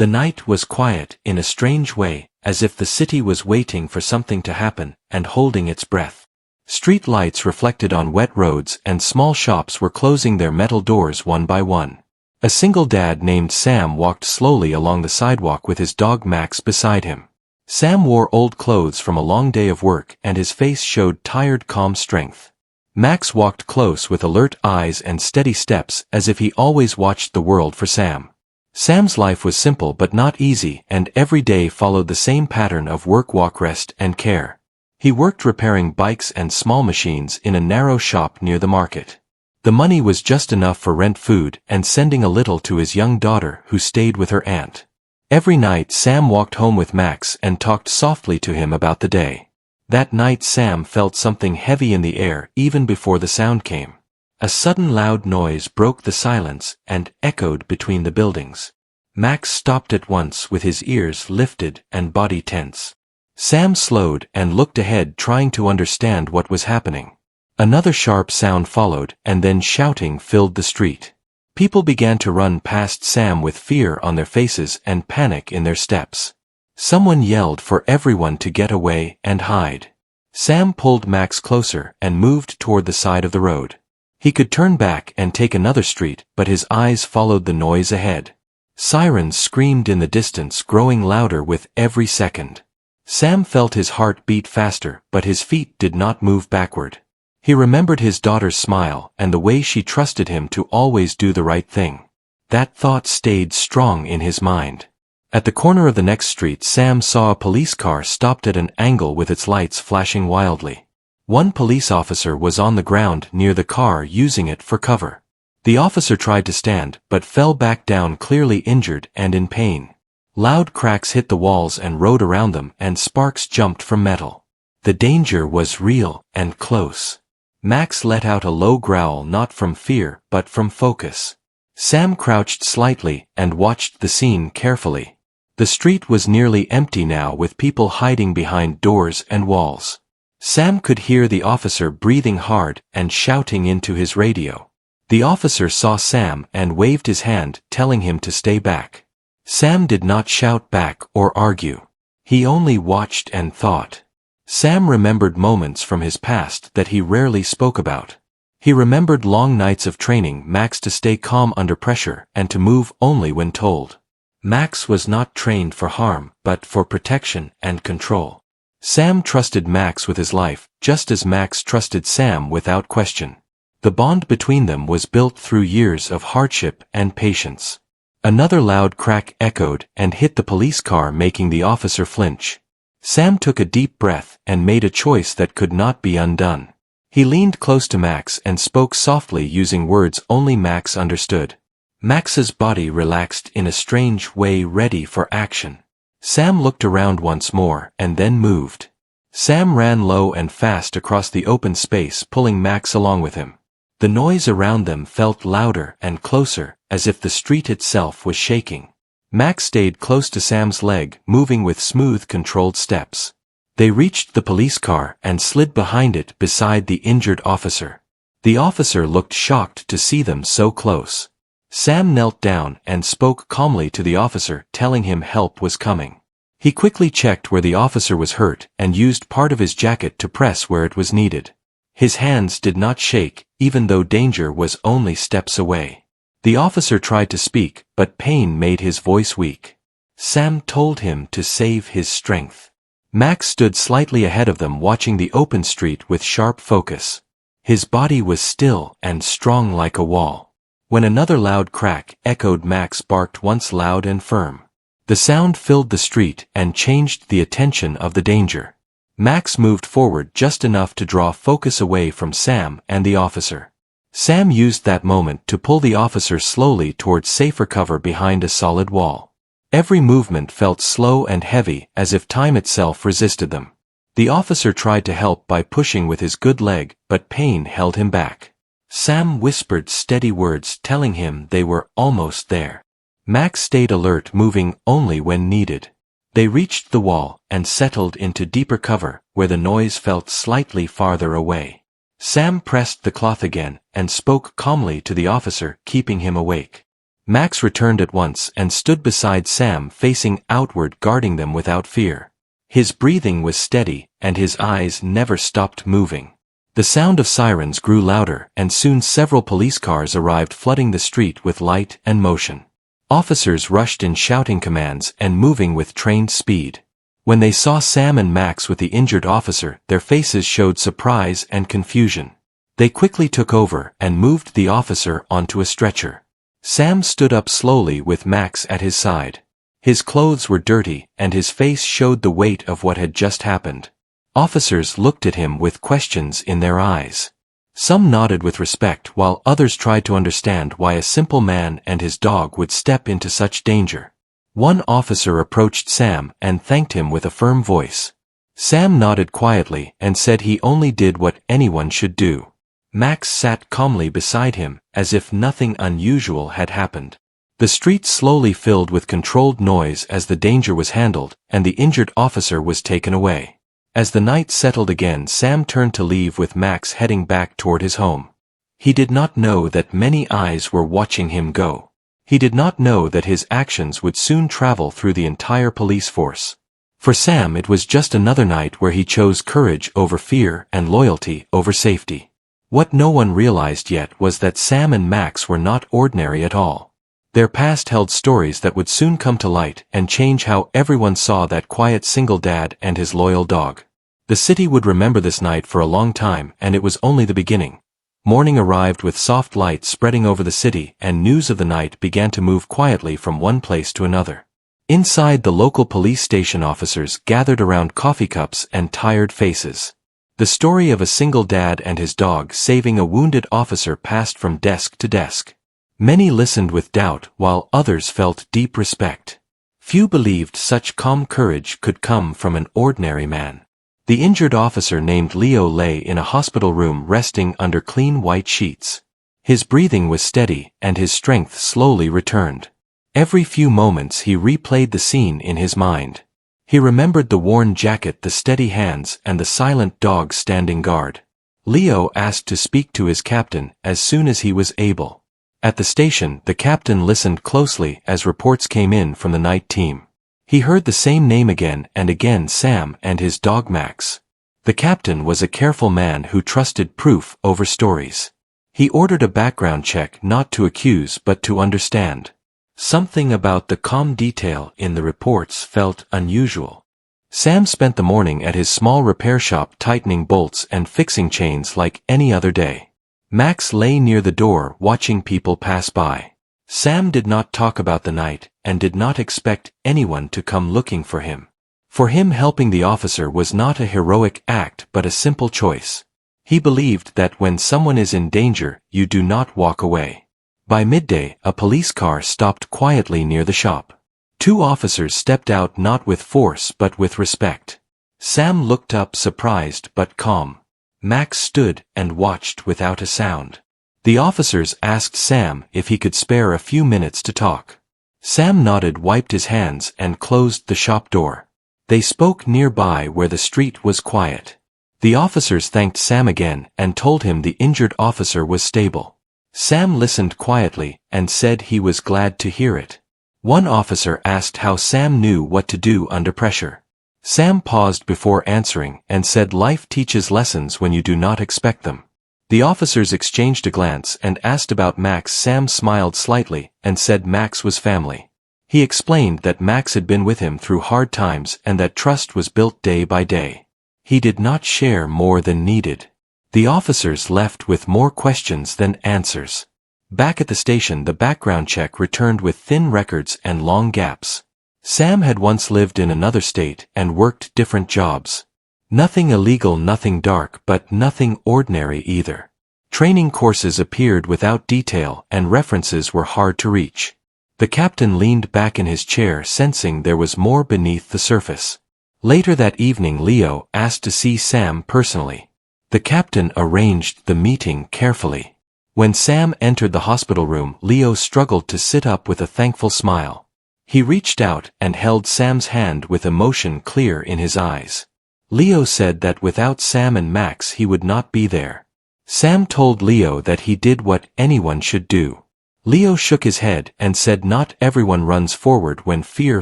The night was quiet in a strange way, as if the city was waiting for something to happen and holding its breath. Street lights reflected on wet roads and small shops were closing their metal doors one by one. A single dad named Sam walked slowly along the sidewalk with his dog Max beside him. Sam wore old clothes from a long day of work and his face showed tired, calm strength. Max walked close with alert eyes and steady steps as if he always watched the world for Sam. Sam's life was simple but not easy, and every day followed the same pattern of work, walk, rest, and care. He worked repairing bikes and small machines in a narrow shop near the market. The money was just enough for rent, food, and sending a little to his young daughter who stayed with her aunt. Every night Sam walked home with Max and talked softly to him about the day. That night Sam felt something heavy in the air even before the sound came. A sudden loud noise broke the silence and echoed between the buildings. Max stopped at once with his ears lifted and body tense. Sam slowed and looked ahead, trying to understand what was happening. Another sharp sound followed, and then shouting filled the street. People began to run past Sam with fear on their faces and panic in their steps. Someone yelled for everyone to get away and hide. Sam pulled Max closer and moved toward the side of the road. He could turn back and take another street, but his eyes followed the noise ahead. Sirens screamed in the distance, growing louder with every second. Sam felt his heart beat faster, but his feet did not move backward. He remembered his daughter's smile and the way she trusted him to always do the right thing. That thought stayed strong in his mind. At the corner of the next street, Sam saw a police car stopped at an angle with its lights flashing wildly. One police officer was on the ground near the car using it for cover. The officer tried to stand, but fell back down, clearly injured and in pain. Loud cracks hit the walls and road around them, and sparks jumped from metal. The danger was real and close. Max let out a low growl, not from fear, but from focus. Sam crouched slightly and watched the scene carefully. The street was nearly empty now, with people hiding behind doors and walls. Sam could hear the officer breathing hard and shouting into his radio. The officer saw Sam and waved his hand, telling him to stay back. Sam did not shout back or argue. He only watched and thought. Sam remembered moments from his past that he rarely spoke about. He remembered long nights of training Max to stay calm under pressure and to move only when told. Max was not trained for harm, but for protection and control. Sam trusted Max with his life, just as Max trusted Sam without question. The bond between them was built through years of hardship and patience. Another loud crack echoed and hit the police car, making the officer flinch. Sam took a deep breath and made a choice that could not be undone. He leaned close to Max and spoke softly, using words only Max understood. Max's body relaxed in a strange way, ready for action. Sam looked around once more and then moved. Sam ran low and fast across the open space, pulling Max along with him. The noise around them felt louder and closer, as if the street itself was shaking. Max stayed close to Sam's leg, moving with smooth, controlled steps. They reached the police car and slid behind it beside the injured officer. The officer looked shocked to see them so close. Sam knelt down and spoke calmly to the officer, telling him help was coming. He quickly checked where the officer was hurt and used part of his jacket to press where it was needed. His hands did not shake, even though danger was only steps away. The officer tried to speak, but pain made his voice weak. Sam told him to save his strength. Max stood slightly ahead of them, watching the open street with sharp focus. His body was still and strong like a wall. When another loud crack echoed, Max barked once loud and firm. The sound filled the street and changed the attention of the danger. Max moved forward just enough to draw focus away from Sam and the officer. Sam used that moment to pull the officer slowly towards safer cover behind a solid wall. Every movement felt slow and heavy, as if time itself resisted them. The officer tried to help by pushing with his good leg, but pain held him back. Sam whispered steady words, telling him they were almost there. Max stayed alert, moving only when needed. They reached the wall and settled into deeper cover, where the noise felt slightly farther away. Sam pressed the cloth again and spoke calmly to the officer, keeping him awake. Max returned at once and stood beside Sam, facing outward, guarding them without fear. His breathing was steady, and his eyes never stopped moving. The sound of sirens grew louder, and soon several police cars arrived, flooding the street with light and motion. Officers rushed in, shouting commands and moving with trained speed. When they saw Sam and Max with the injured officer, their faces showed surprise and confusion. They quickly took over and moved the officer onto a stretcher. Sam stood up slowly with Max at his side. His clothes were dirty, and his face showed the weight of what had just happened. Officers looked at him with questions in their eyes. Some nodded with respect, while others tried to understand why a simple man and his dog would step into such danger. One officer approached Sam and thanked him with a firm voice. Sam nodded quietly and said he only did what anyone should do. Max sat calmly beside him, as if nothing unusual had happened. The streets slowly filled with controlled noise as the danger was handled, and the injured officer was taken away. As the night settled again, Sam turned to leave with Max, heading back toward his home. He did not know that many eyes were watching him go. He did not know that his actions would soon travel through the entire police force. For Sam, it was just another night where he chose courage over fear and loyalty over safety. What no one realized yet was that Sam and Max were not ordinary at all. Their past held stories that would soon come to light and change how everyone saw that quiet single dad and his loyal dog. The city would remember this night for a long time, and it was only the beginning. Morning arrived with soft light spreading over the city, and news of the night began to move quietly from one place to another. Inside, the local police station, officers gathered around coffee cups and tired faces. The story of a single dad and his dog saving a wounded officer passed from desk to desk. Many listened with doubt, while others felt deep respect. Few believed such calm courage could come from an ordinary man. The injured officer named Leo lay in a hospital room, resting under clean white sheets. His breathing was steady, and his strength slowly returned. Every few moments he replayed the scene in his mind. He remembered the worn jacket, the steady hands, and the silent dog standing guard. Leo asked to speak to his captain as soon as he was able. At the station, the captain listened closely as reports came in from the night team. He heard the same name again and again: Sam and his dog Max. The captain was a careful man who trusted proof over stories. He ordered a background check, not to accuse but to understand. Something about the calm detail in the reports felt unusual. Sam spent the morning at his small repair shop, tightening bolts and fixing chains like any other day. Max lay near the door, watching people pass by. Sam did not talk about the night, and did not expect anyone to come looking for him. For him, helping the officer was not a heroic act but a simple choice. He believed that when someone is in danger, you do not walk away. By midday, a police car stopped quietly near the shop. Two officers stepped out, not with force but with respect. Sam looked up, surprised but calm. Max stood and watched without a sound. The officers asked Sam if he could spare a few minutes to talk. Sam nodded, wiped his hands, and closed the shop door. They spoke nearby where the street was quiet. The officers thanked Sam again and told him the injured officer was stable. Sam listened quietly and said he was glad to hear it. One officer asked how Sam knew what to do under pressure. Sam paused before answering and said life teaches lessons when you do not expect them. The officers exchanged a glance and asked about Max. Sam smiled slightly and said Max was family. He explained that Max had been with him through hard times and that trust was built day by day. He did not share more than needed. The officers left with more questions than answers. Back at the station, the background check returned with thin records and long gaps. Sam had once lived in another state and worked different jobs. Nothing illegal, nothing dark, but nothing ordinary either. Training courses appeared without detail, and references were hard to reach. The captain leaned back in his chair, sensing there was more beneath the surface. Later that evening, Leo asked to see Sam personally. The captain arranged the meeting carefully. When Sam entered the hospital room, Leo struggled to sit up with a thankful smile. He reached out and held Sam's hand with emotion clear in his eyes. Leo said that without Sam and Max he would not be there. Sam told Leo that he did what anyone should do. Leo shook his head and said not everyone runs forward when fear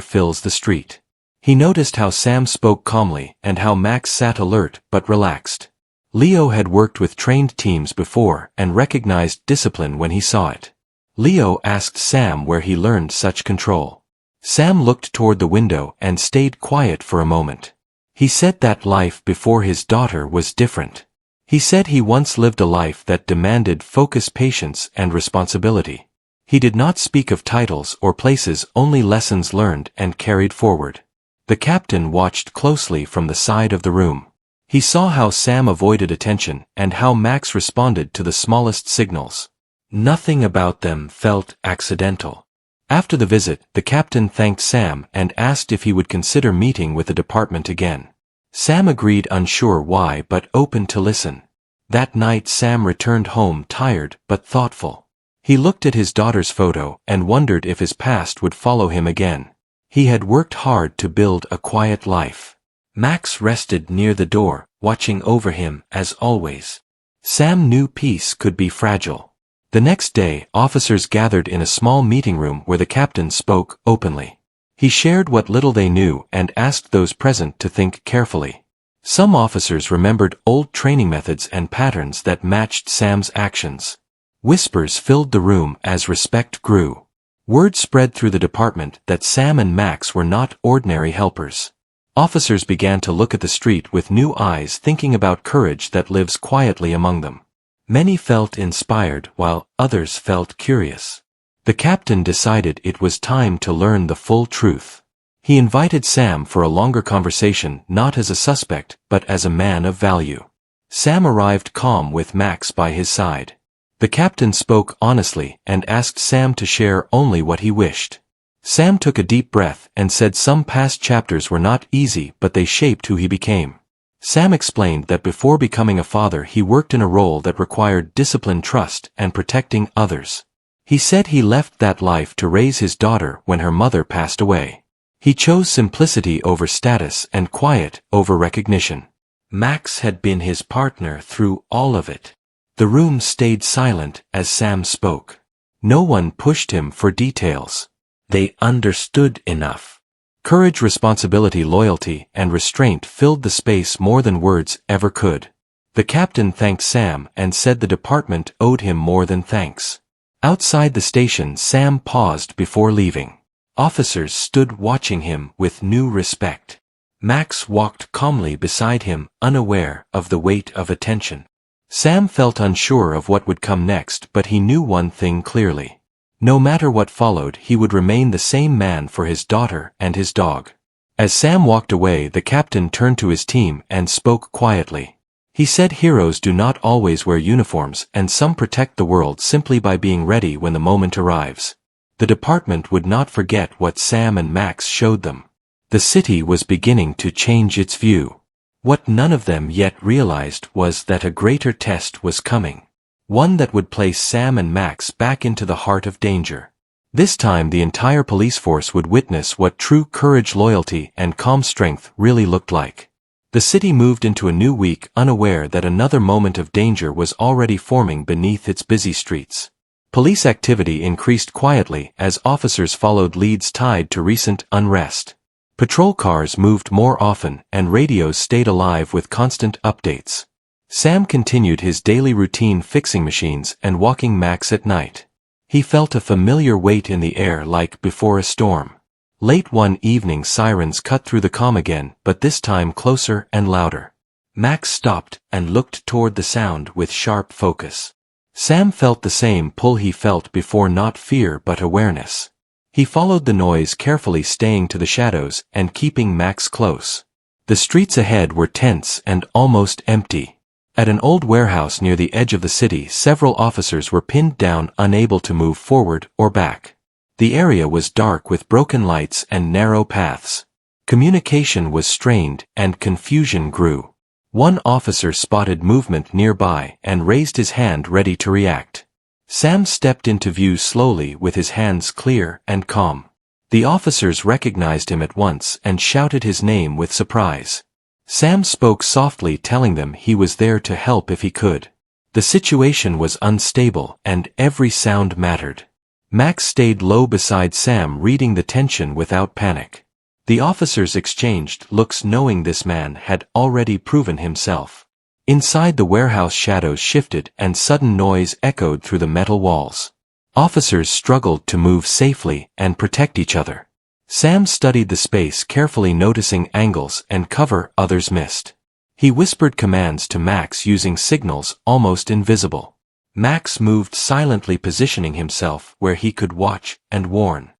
fills the street. He noticed how Sam spoke calmly and how Max sat alert but relaxed. Leo had worked with trained teams before and recognized discipline when he saw it. Leo asked Sam where he learned such control. Sam looked toward the window and stayed quiet for a moment. He said that life before his daughter was different. He said he once lived a life that demanded focus, patience, and responsibility. He did not speak of titles or places, only lessons learned and carried forward. The captain watched closely from the side of the room. He saw how Sam avoided attention and how Max responded to the smallest signals. Nothing about them felt accidental. After the visit, the captain thanked Sam and asked if he would consider meeting with the department again. Sam agreed, unsure why but open to listen. That night Sam returned home tired but thoughtful. He looked at his daughter's photo and wondered if his past would follow him again. He had worked hard to build a quiet life. Max rested near the door, watching over him as always. Sam knew peace could be fragile. The next day, officers gathered in a small meeting room where the captain spoke openly. He shared what little they knew and asked those present to think carefully. Some officers remembered old training methods and patterns that matched Sam's actions. Whispers filled the room as respect grew. Word spread through the department that Sam and Max were not ordinary helpers. Officers began to look at the street with new eyes, thinking about courage that lives quietly among them. Many felt inspired while others felt curious. The captain decided it was time to learn the full truth. He invited Sam for a longer conversation, not as a suspect, but as a man of value. Sam arrived calm with Max by his side. The captain spoke honestly and asked Sam to share only what he wished. Sam took a deep breath and said some past chapters were not easy, but they shaped who he became. Sam explained that before becoming a father he worked in a role that required discipline, trust, and protecting others. He said he left that life to raise his daughter when her mother passed away. He chose simplicity over status and quiet over recognition. Max had been his partner through all of it. The room stayed silent as Sam spoke. No one pushed him for details. They understood enough. Courage, responsibility, loyalty, and restraint filled the space more than words ever could. The captain thanked Sam and said the department owed him more than thanks. Outside the station, Sam paused before leaving. Officers stood watching him with new respect. Max walked calmly beside him, unaware of the weight of attention. Sam felt unsure of what would come next, but he knew one thing clearly. No matter what followed, he would remain the same man for his daughter and his dog. As Sam walked away, the captain turned to his team and spoke quietly. He said heroes do not always wear uniforms, and some protect the world simply by being ready when the moment arrives. The department would not forget what Sam and Max showed them. The city was beginning to change its view. What none of them yet realized was that a greater test was coming. One that would place Sam and Max back into the heart of danger. This time the entire police force would witness what true courage, loyalty, and calm strength really looked like. The city moved into a new week, unaware that another moment of danger was already forming beneath its busy streets. Police activity increased quietly as officers followed leads tied to recent unrest. Patrol cars moved more often and radios stayed alive with constant updates. Sam continued his daily routine, fixing machines and walking Max at night. He felt a familiar weight in the air, like before a storm. Late one evening, sirens cut through the calm again, but this time closer and louder. Max stopped and looked toward the sound with sharp focus. Sam felt the same pull he felt before, not fear but awareness. He followed the noise carefully, staying to the shadows and keeping Max close. The streets ahead were tense and almost empty. At an old warehouse near the edge of the city, several officers were pinned down, unable to move forward or back. The area was dark with broken lights and narrow paths. Communication was strained and confusion grew. One officer spotted movement nearby and raised his hand, ready to react. Sam stepped into view slowly with his hands clear and calm. The officers recognized him at once and shouted his name with surprise. Sam spoke softly, telling them he was there to help if he could. The situation was unstable and every sound mattered. Max stayed low beside Sam, reading the tension without panic. The officers exchanged looks, knowing this man had already proven himself. Inside, the warehouse shadows shifted and sudden noise echoed through the metal walls. Officers struggled to move safely and protect each other. Sam studied the space carefully, noticing angles and cover others missed. He whispered commands to Max using signals almost invisible. Max moved silently, positioning himself where he could watch and warn.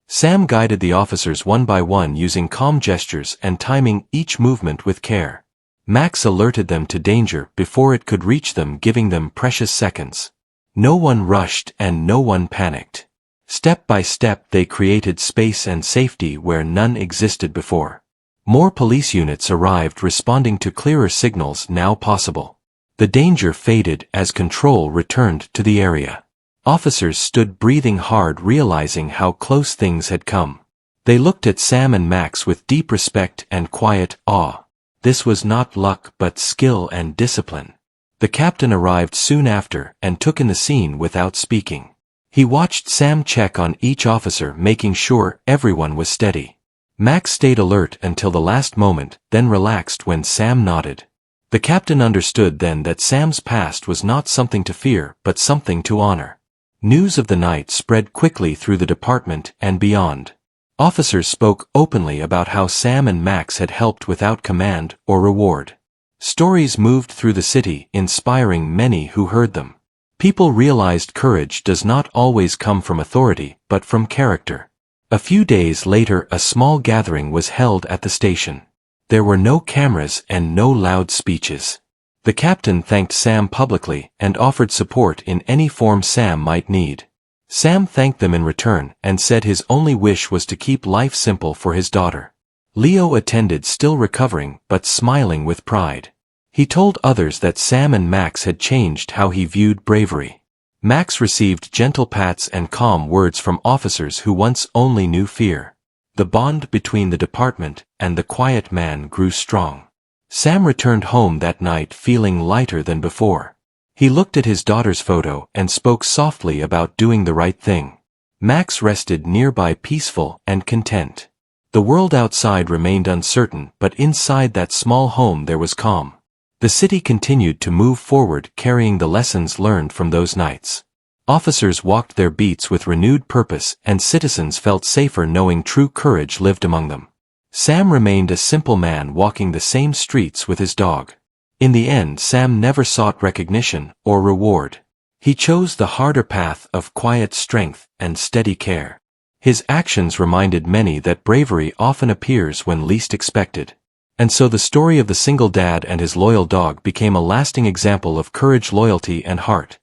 Sam guided the officers one by one, using calm gestures and timing each movement with care. Max alerted them to danger before it could reach them, giving them precious seconds. No one rushed and no one panicked. Step by step, they created space and safety where none existed before. More police units arrived, responding to clearer signals now possible. The danger faded as control returned to the area. Officers stood breathing hard, realizing how close things had come. They looked at Sam and Max with deep respect and quiet awe. This was not luck but skill and discipline. The captain arrived soon after and took in the scene without speaking. He watched Sam check on each officer, making sure everyone was steady. Max stayed alert until the last moment, then relaxed when Sam nodded. The captain understood then that Sam's past was not something to fear but something to honor. News of the night spread quickly through the department and beyond. Officers spoke openly about how Sam and Max had helped without command or reward. Stories moved through the city, inspiring many who heard them. People realized courage does not always come from authority but from character. A few days later, a small gathering was held at the station. There were no cameras and no loud speeches. The captain thanked Sam publicly and offered support in any form Sam might need. Sam thanked them in return and said his only wish was to keep life simple for his daughter. Leo attended, still recovering but smiling with pride. He told others that Sam and Max had changed how he viewed bravery. Max received gentle pats and calm words from officers who once only knew fear. The bond between the department and the quiet man grew strong. Sam returned home that night feeling lighter than before. He looked at his daughter's photo and spoke softly about doing the right thing. Max rested nearby, peaceful and content. The world outside remained uncertain, but inside that small home there was calm. The city continued to move forward, carrying the lessons learned from those nights. Officers walked their beats with renewed purpose, and citizens felt safer knowing true courage lived among them. Sam remained a simple man, walking the same streets with his dog. In the end, Sam never sought recognition or reward. He chose the harder path of quiet strength and steady care. His actions reminded many that bravery often appears when least expected. And so the story of the single dad and his loyal dog became a lasting example of courage, loyalty, and heart.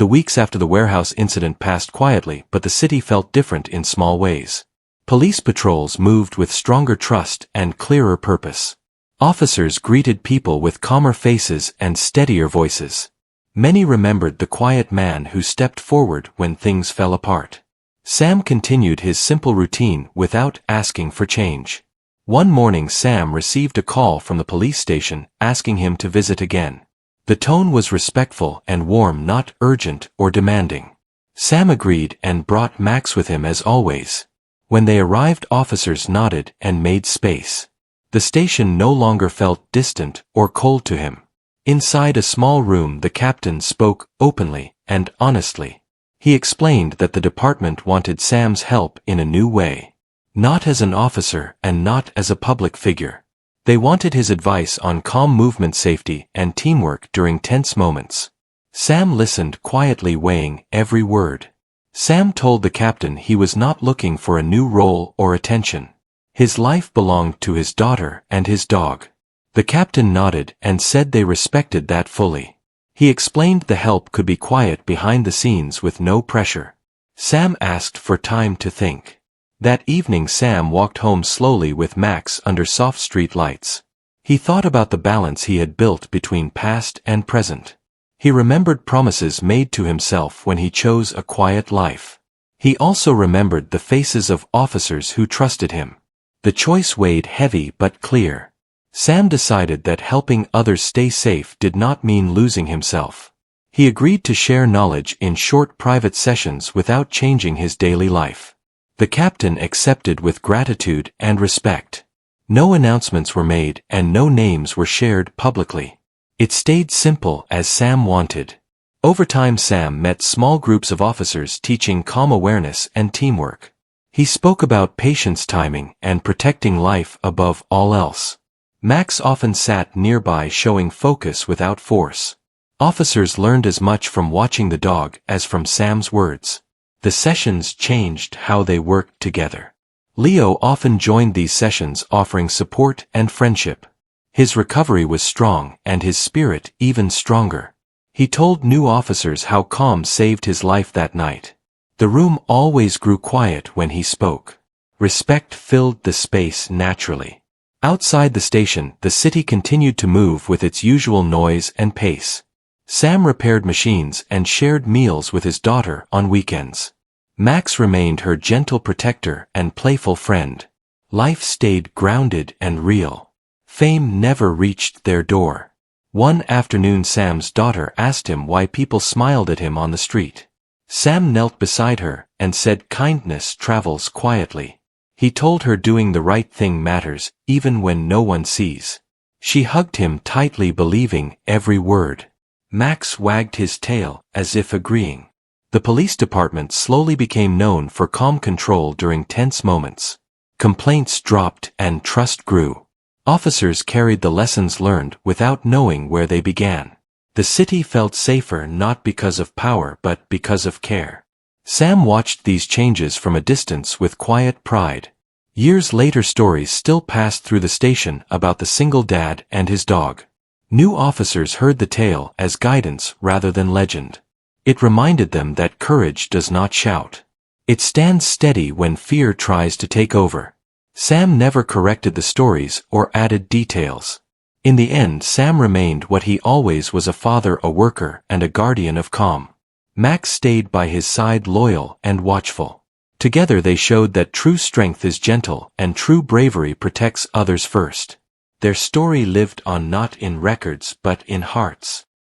The weeks after the warehouse incident passed quietly, but the city felt different in small ways. Police patrols moved with stronger trust and clearer purpose. Officers greeted people with calmer faces and steadier voices. Many remembered the quiet man who stepped forward when things fell apart. Sam continued his simple routine without asking for change. One morning, Sam received a call from the police station asking him to visit again. The tone was respectful and warm, not urgent or demanding. Sam agreed and brought Max with him as always. When they arrived, officers nodded and made space. The station no longer felt distant or cold to him. Inside a small room, the captain spoke openly and honestly. He explained that the department wanted Sam's help in a new way. Not as an officer and not as a public figure. They wanted his advice on calm movement, safety, and teamwork during tense moments. Sam listened quietly, weighing every word. Sam told the captain he was not looking for a new role or attention. His life belonged to his daughter and his dog. The captain nodded and said they respected that fully. He explained the help could be quiet behind the scenes with no pressure. Sam asked for time to think. That evening, Sam walked home slowly with Max under soft street lights. He thought about the balance he had built between past and present. He remembered promises made to himself when he chose a quiet life. He also remembered the faces of officers who trusted him. The choice weighed heavy but clear. Sam decided that helping others stay safe did not mean losing himself. He agreed to share knowledge in short private sessions without changing his daily life. The captain accepted with gratitude and respect. No announcements were made and no names were shared publicly. It stayed simple as Sam wanted. Over time Sam met small groups of officers teaching calm awareness and teamwork. He spoke about patience, timing, and protecting life above all else. Max often sat nearby showing focus without force. Officers learned as much from watching the dog as from Sam's words. The sessions changed how they worked together. Leo often joined these sessions offering support and friendship. His recovery was strong and his spirit even stronger. He told new officers how calm saved his life that night. The room always grew quiet when he spoke. Respect filled the space naturally. Outside the station, the city continued to move with its usual noise and pace. Sam repaired machines and shared meals with his daughter on weekends. Max remained her gentle protector and playful friend. Life stayed grounded and real. Fame never reached their door. One afternoon Sam's daughter asked him why people smiled at him on the street. Sam knelt beside her and said kindness travels quietly. He told her doing the right thing matters, even when no one sees. She hugged him tightly, believing every word. Max wagged his tail, as if agreeing. The police department slowly became known for calm control during tense moments. Complaints dropped and trust grew. Officers carried the lessons learned without knowing where they began. The city felt safer not because of power but because of care. Sam watched these changes from a distance with quiet pride. Years later stories still passed through the station about the single dad and his dog. New officers heard the tale as guidance rather than legend. It reminded them that courage does not shout. It stands steady when fear tries to take over. Sam never corrected the stories or added details. In the end, Sam remained what he always was: a father, a worker, and a guardian of calm. Max stayed by his side, loyal and watchful. Together they showed that true strength is gentle and true bravery protects others first. Their story lived on, not in records but in hearts.